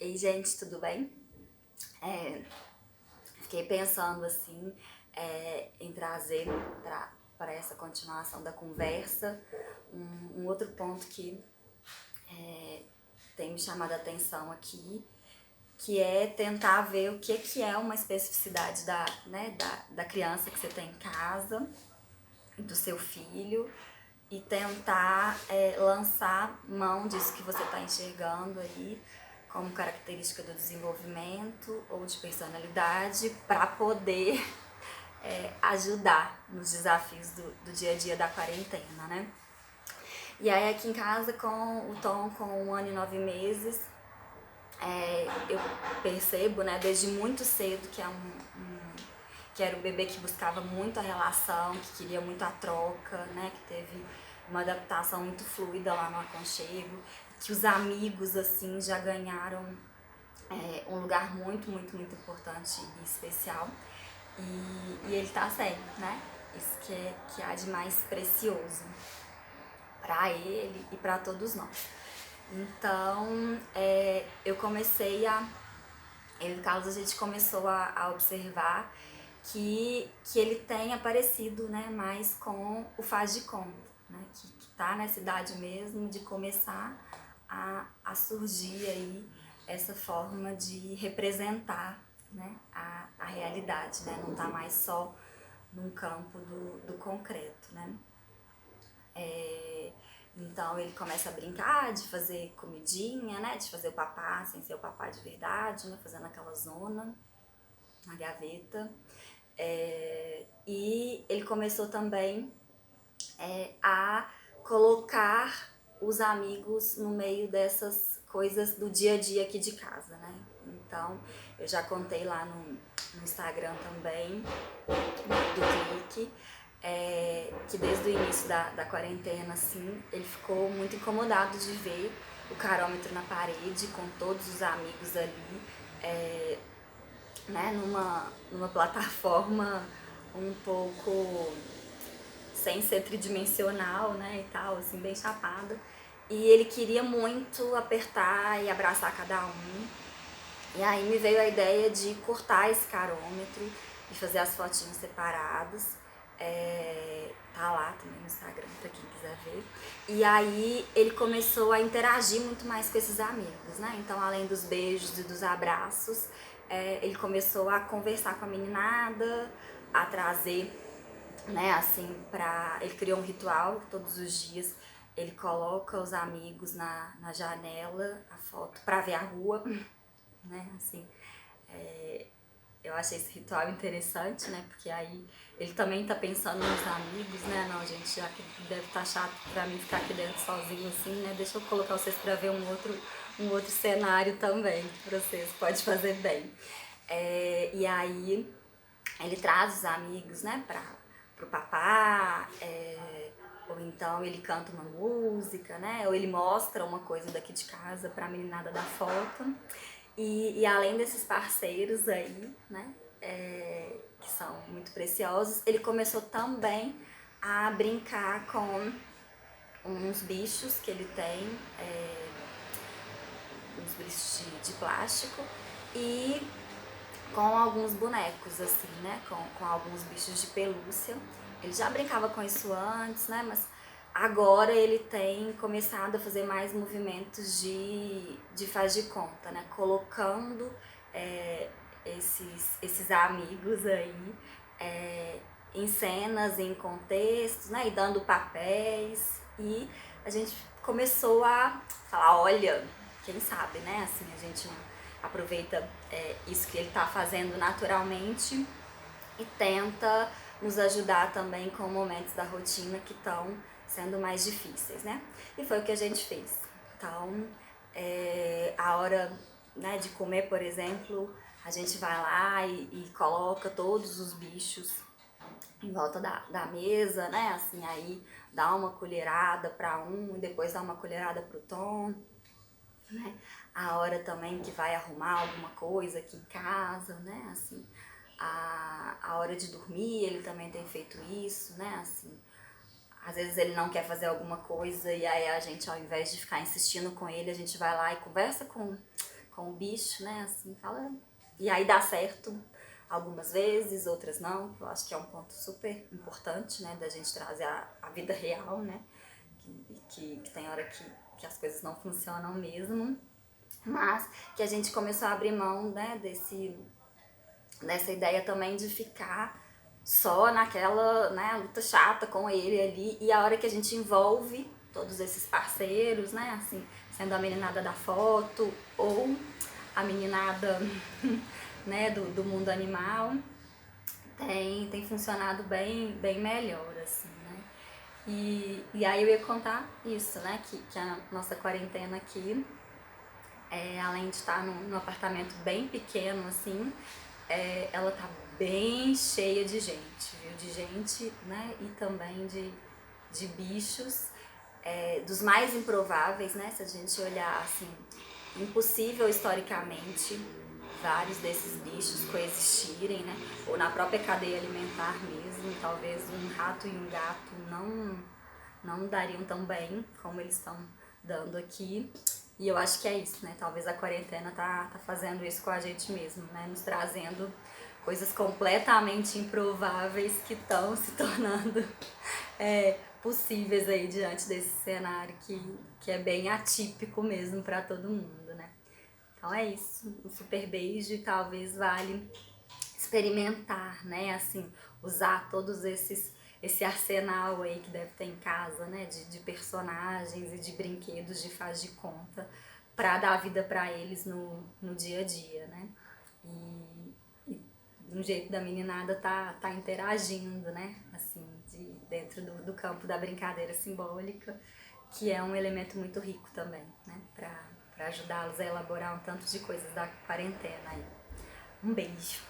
Ei, gente, tudo bem? Fiquei pensando assim em trazer para essa continuação da conversa um outro ponto que tem me chamado a atenção aqui, que é tentar ver o que é uma especificidade da criança que você tem em casa, do seu filho, e tentar lançar mão disso que você está enxergando aí como característica do desenvolvimento ou de personalidade para poder ajudar nos desafios do dia a dia da quarentena, né? E aí aqui em casa com o Tom com 1 ano e 9 meses, eu percebo, né, desde muito cedo que que era um bebê que buscava muito a relação, que queria muito a troca, né, que teve uma adaptação muito fluida lá no aconchego, que os amigos assim já ganharam um lugar muito, muito, muito importante e especial. E ele tá sendo, né? Isso que há de mais precioso para ele e para todos nós. Então, eu comecei eu e o Carlos, a gente começou a observar que ele tem aparecido, né, mais com o faz de conta, né, que tá nessa idade mesmo de começar a surgir aí essa forma de representar, né, a realidade, né, não tá mais só num campo do concreto, né. Então ele começa a brincar de fazer comidinha, né, de fazer o papá sem ser o papá de verdade, né, fazendo aquela zona na gaveta. E ele começou também a colocar os amigos no meio dessas coisas do dia a dia aqui de casa, né? Então, eu já contei lá no Instagram também, do Clique, que desde o início da quarentena, assim, ele ficou muito incomodado de ver o carômetro na parede, com todos os amigos ali, né, numa plataforma um pouco sem ser tridimensional, né, e tal, assim, bem chapada. E ele queria muito apertar e abraçar cada um. E aí me veio a ideia de cortar esse carômetro e fazer as fotinhas separadas. Tá lá também no Instagram pra quem quiser ver. E aí ele começou a interagir muito mais com esses amigos, né? Então, além dos beijos e dos abraços, ele começou a conversar com a meninada, a trazer, né, assim, ele criou um ritual todos os dias. Ele coloca os amigos na janela, a foto, pra ver a rua, né, assim. Eu achei esse ritual interessante, né, porque aí ele também tá pensando nos amigos, né, não, gente, já que deve estar chato pra mim ficar aqui dentro sozinho assim, né, deixa eu colocar vocês pra ver um outro cenário também pra vocês, pode fazer bem. E aí ele traz os amigos, né, pro papá, ou então ele canta uma música, né, ou ele mostra uma coisa daqui de casa pra meninada da foto. E além desses parceiros aí, né, que são muito preciosos, ele começou também a brincar com uns bichos que ele tem, uns bichos de plástico, e com alguns bonecos, assim, né? Com alguns bichos de pelúcia. Ele já brincava com isso antes, né? Mas agora ele tem começado a fazer mais movimentos de faz de conta, né? Colocando esses amigos aí em cenas, em contextos, né? E dando papéis. E a gente começou a falar, olha, quem sabe, né? Assim, a gente aproveita isso que ele está fazendo naturalmente e tenta nos ajudar também com momentos da rotina que estão sendo mais difíceis, né? E foi o que a gente fez. Então, a hora, né, de comer, por exemplo, a gente vai lá e coloca todos os bichos em volta da mesa, né? Assim, aí dá uma colherada para um e depois dá uma colherada pro Tom, né? A hora também que vai arrumar alguma coisa aqui em casa, né? Assim, a hora de dormir, ele também tem feito isso, né? Assim, às vezes ele não quer fazer alguma coisa e aí a gente, ao invés de ficar insistindo com ele, a gente vai lá e conversa com com o bicho, né? Assim, fala. E aí dá certo algumas vezes, outras não. Eu acho que é um ponto super importante, né? Da gente trazer a vida real, né? Que tem hora que as coisas não funcionam mesmo. Mas que a gente começou a abrir mão, né? Dessa ideia também de ficar só naquela, né, luta chata com ele ali, e a hora que a gente envolve todos esses parceiros, né, assim, sendo a meninada da foto ou a meninada, né, do mundo animal, tem funcionado bem melhor, assim, né. E aí eu ia contar isso, né, que a nossa quarentena aqui, além de estar num apartamento bem pequeno, assim, ela tá bem cheia de gente, viu? De gente, né? E também de bichos, dos mais improváveis, né? Se a gente olhar assim, impossível historicamente vários desses bichos coexistirem, né? Ou na própria cadeia alimentar mesmo, talvez um rato e um gato não dariam tão bem como eles estão dando aqui. E eu acho que é isso, né? Talvez a quarentena tá fazendo isso com a gente mesmo, né? Nos trazendo coisas completamente improváveis que estão se tornando possíveis aí diante desse cenário que é bem atípico mesmo para todo mundo, né? Então é isso, um super beijo e talvez vale experimentar, né? Assim, usar todos esse arsenal aí que deve ter em casa, né? De personagens e de brinquedos de faz de conta para dar vida para eles no dia a dia, né? E de um jeito da meninada tá interagindo, né? Assim, dentro do campo da brincadeira simbólica, que é um elemento muito rico também, né? Para ajudá-los a elaborar um tanto de coisas da quarentena aí. Um beijo!